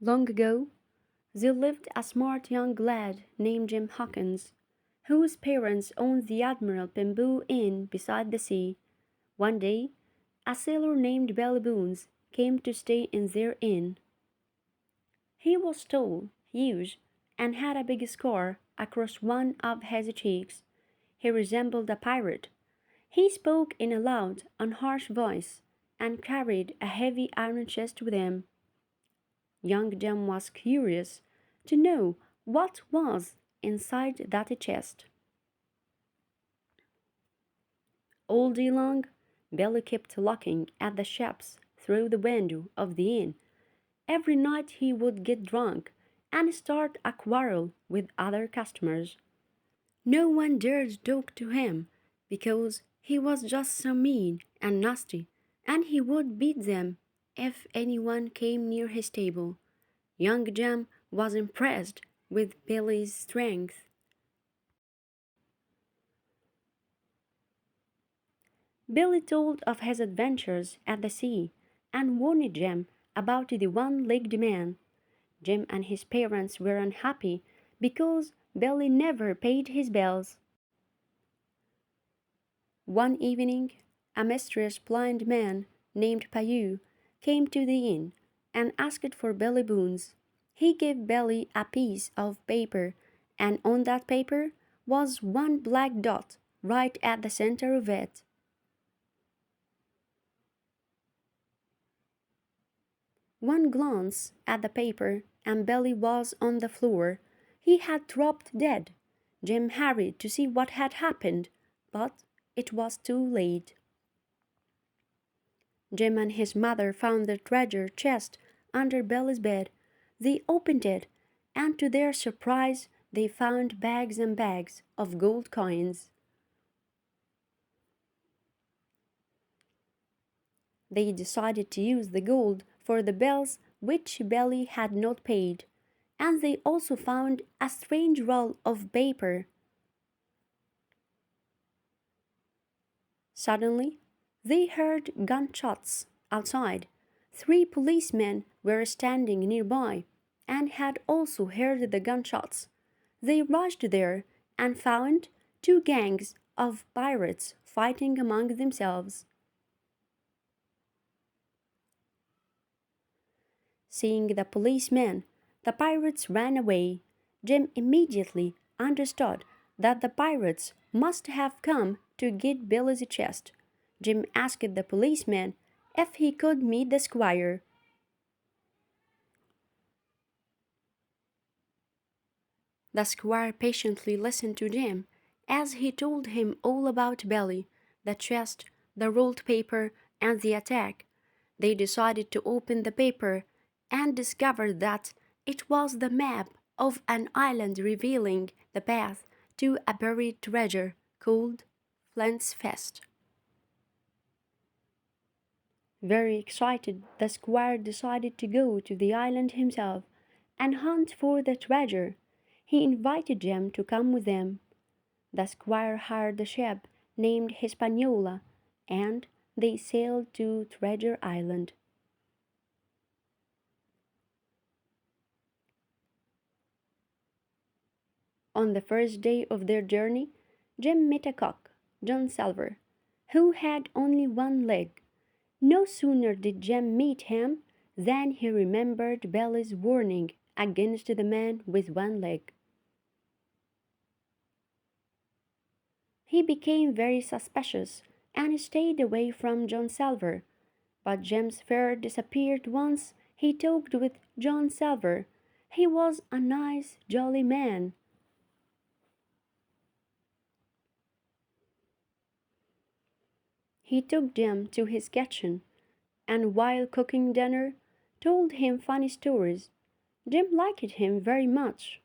Long ago, there lived a smart young lad named Jim Hawkins, whose parents owned the Admiral Bamboo Inn beside the sea. One day, a sailor named Billy Bones came to stay in their inn. He was tall, huge, and had a big scar across one of his cheeks. He resembled a pirate. He spoke in a loud and harsh voice and carried a heavy iron chest with him. Young Jim was curious to know what was inside that chest. All day long, Billy kept looking at the ships through the window of the inn. Every night he would get drunk and start a quarrel with other customers. No one dared talk to him because he was just so mean and nasty, and he would beat them if anyone came near his table. Young Jim was impressed with Billy's strength. Billy told of his adventures at the sea and warned Jim about the one-legged man. Jim and his parents were unhappy because Billy never paid his bills. One evening, a mysterious blind man named Payu came to the inn and asked for Billy Bones. He gave Billy a piece of paper, and on that paper was one black dot right at the center of it. One glance at the paper, and Billy was on the floor. He had dropped dead. Jim hurried to see what had happened, but it was too late. Jim and his mother found the treasure chest under Billy's bed. They opened it, and to their surprise, they found bags and bags of gold coins. They decided to use the gold for the bills which Billy had not paid, and they also found a strange roll of paper. Suddenly, they heard gunshots outside. Three policemen were standing nearby and had also heard the gunshots. They rushed there and found two gangs of pirates fighting among themselves. Seeing the policemen, the pirates ran away. Jim immediately understood that the pirates must have come to get Billy's chest. Jim asked the policeman if he could meet the squire. The squire patiently listened to Jim as he told him all about Billy, the chest, the rolled paper, and the attack. They decided to open the paper and discovered that it was the map of an island revealing the path to a buried treasure called Flint's Fist. Very excited, the squire decided to go to the island himself and hunt for the treasure. He invited Jim to come with him. The squire hired a ship named Hispaniola, and they sailed to Treasure Island. On the first day of their journey, Jim met a cock, John Silver, who had only one leg. No sooner did Jim meet him than he remembered Billy's warning against the man with one leg. He became very suspicious and stayed away from John Silver, but Jim's fear disappeared once he talked with John Silver. He was a nice, jolly man. He took Jim to his kitchen, and while cooking dinner, told him funny stories. Jim liked him very much.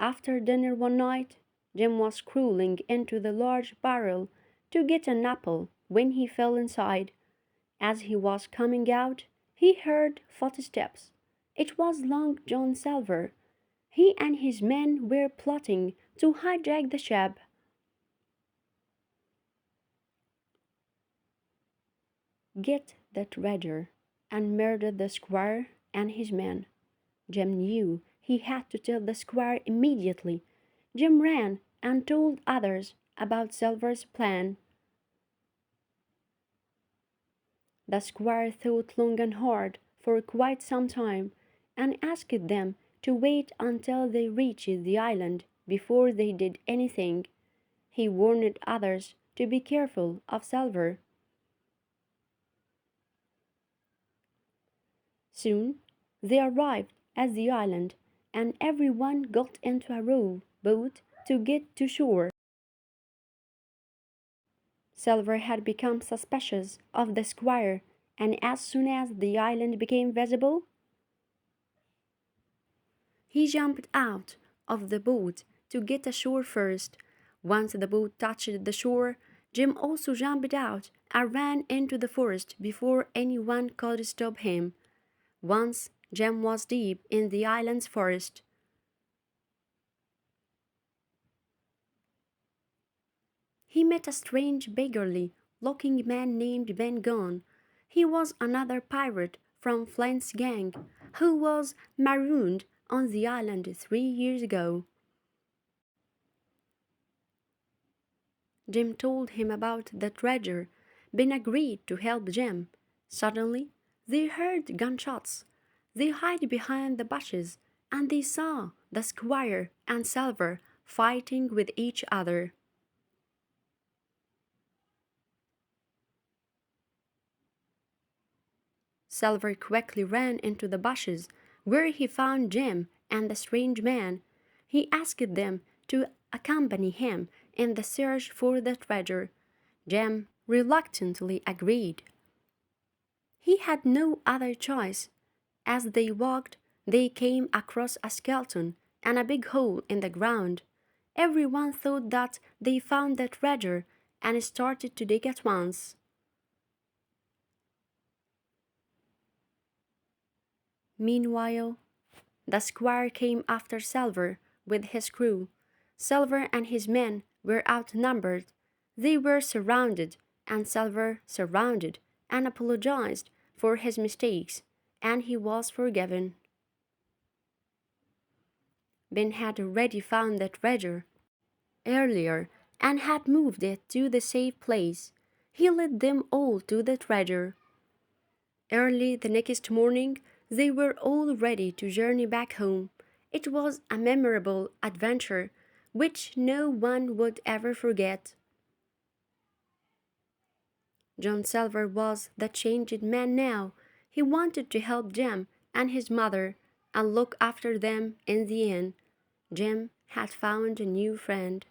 After dinner one night, Jim was crawling into the large barrel to get an apple when he fell inside. As he was coming out, he heard footsteps. It was Long John Silver. He and his men were plotting to hijack the ship. Get the treasure, and murdered the squire and his men. Jem knew he had to tell the squire immediately. Jem ran and told others about Silver's plan. The squire thought long and hard for quite some time, and asked them to wait until they reached the island before they did anything. He warned others to be careful of Silver. Soon they arrived at the island, and everyone got into a rowboat to get to shore. Silver had become suspicious of the squire, and as soon as the island became visible, he jumped out of the boat to get ashore first. Once the boat touched the shore, Jim also jumped out and ran into the forest before anyone could stop him. Once Jim was deep in the island's forest. He met a strange, beggarly-looking man named Ben Gunn. He was another pirate from Flint's gang who was marooned on the island 3 years ago. Jim told him about the treasure. Ben agreed to help Jim. Suddenly, they heard gunshots. They hid behind the bushes, and they saw the squire and Silver fighting with each other. Silver quickly ran into the bushes, where he found Jim and the strange man. He asked them to accompany him in the search for the treasure. Jim reluctantly agreed. He had no other choice. As they walked, they came across a skeleton and a big hole in the ground. Everyone thought that they found the treasure and started to dig at once. Meanwhile, the squire came after Silver with his crew. Silver and his men were outnumbered. They were surrounded, and Silver surrounded and apologized for his mistakes, and he was forgiven. Ben had already found the treasure earlier and had moved it to the safe place. He led them all to the treasure. Early the next morning, they were all ready to journey back home. It was a memorable adventure which no one would ever forget. John Silver was the changed man now. He wanted to help Jim and his mother and look after them in the end. Jim had found a new friend.